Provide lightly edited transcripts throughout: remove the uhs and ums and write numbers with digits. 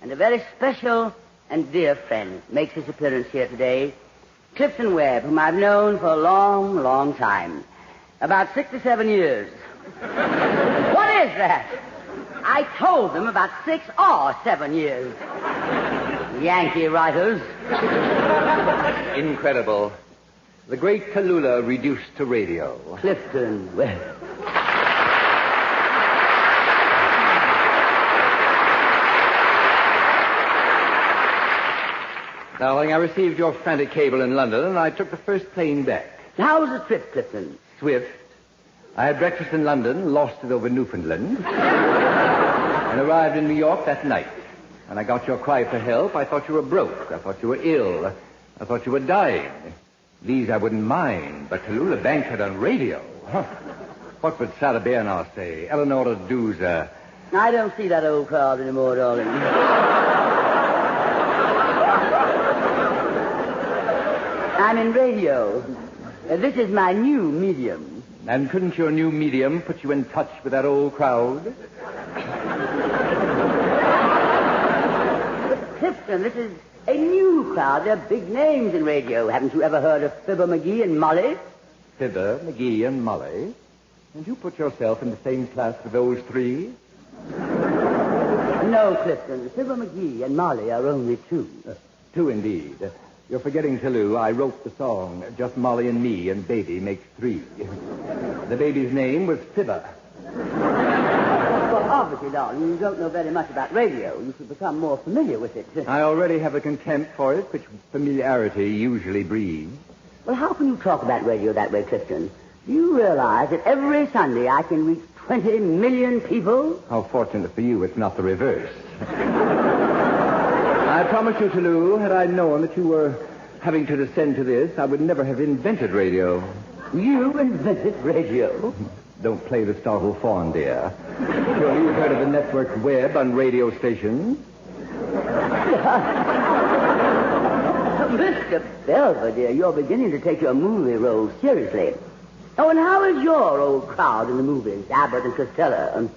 and a very special and dear friend makes his appearance here today, Clifton Webb, whom I've known for a long, long time. About 6 or 7 years. What is that? I told them about 6 or 7 years. Yankee writers. Incredible. The great Tallulah reduced to radio. Clifton Webb. Darling, I received your frantic cable in London, and I took the first plane back. How was the trip, Clifton? Swift. I had breakfast in London, lost it over Newfoundland, and arrived in New York that night. When I got your cry for help, I thought you were broke. I thought you were ill. I thought you were dying. These I wouldn't mind, but Tallulah Bankhead on radio? Huh. What would Sarah Bernard say? Eleanor Duza? I don't see that old crowd anymore, darling. I'm in radio. This is my new medium. And couldn't your new medium put you in touch with that old crowd? But Clifton, this is a new crowd. They're big names in radio. Haven't you ever heard of Fibber McGee and Molly? Fibber, McGee, and Molly? And you put yourself in the same class with those three? No, Clifton. Fibber McGee and Molly are only 2. 2 indeed. You're forgetting, Tallulah. I wrote the song. Just Molly and me, and baby makes 3. The baby's name was Fibber. Well, obviously, darling, you don't know very much about radio. You should become more familiar with it. I already have a contempt for it, which familiarity usually breeds. Well, how can you talk about radio that way, Clifton? Do you realize that every Sunday I can reach 20 million people? How fortunate for you it's not the reverse. I promise you, Tallulah, had I known that you were having to descend to this, I would never have invented radio. You invented radio? Don't play the startled fawn, dear. Surely you've heard of the network web on radio stations? Mr. Belvedere, you're beginning to take your movie role seriously. Oh, and how is your old crowd in the movies? Abbott and Costello,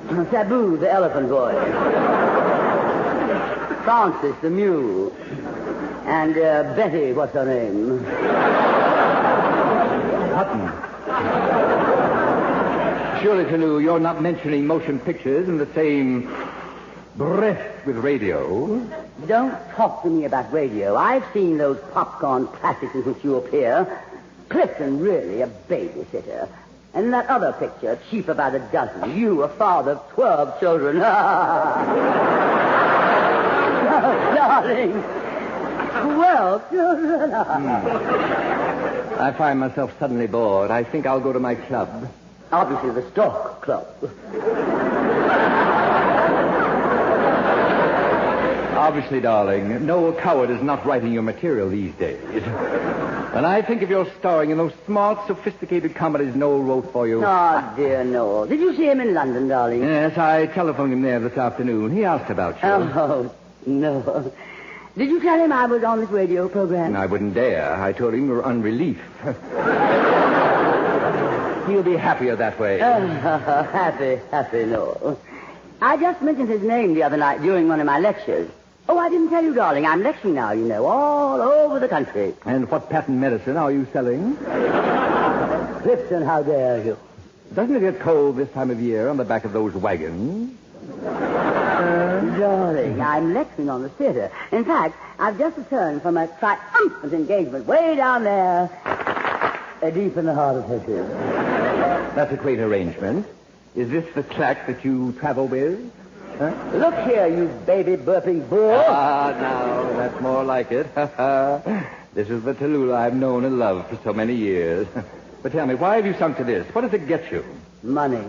and Sabu, the elephant boy, Francis, the mule, and Betty, what's her name? Hutton. Surely, Tallulah, you're not mentioning motion pictures in the same breath with radio. Don't talk to me about radio. I've seen those popcorn classics in which you appear. Clifton, really a babysitter. And that other picture, cheap about a dozen. You, a father of 12 children. Darling. 12 children. I find myself suddenly bored. I think I'll go to my club. Obviously, the Stork Club. Obviously, darling, no coward is not writing your material these days. When I think of your starring in those smart, sophisticated comedies Noel wrote for you... Oh, dear Noel. Did you see him in London, darling? Yes, I telephoned him there this afternoon. He asked about you. Oh, no. Did you tell him I was on this radio program? I wouldn't dare. I told him you were on relief. He'll be happier that way. Happy, Noel. I just mentioned his name the other night during one of my lectures. Oh, I didn't tell you, darling. I'm lecturing now, you know, all over the country. And what patent medicine are you selling? Clifton, how dare you? Doesn't it get cold this time of year on the back of those wagons? Darling, I'm lecturing on the theater. In fact, I've just returned from a triumphant engagement way down there, deep in the heart of Texas. That's a great arrangement. Is this the claque that you travel with? Huh? Look here, you baby burping bull. Now, that's more like it. This is the Tallulah I've known and loved for so many years. But tell me, why have you sunk to this? What does it get you? Money.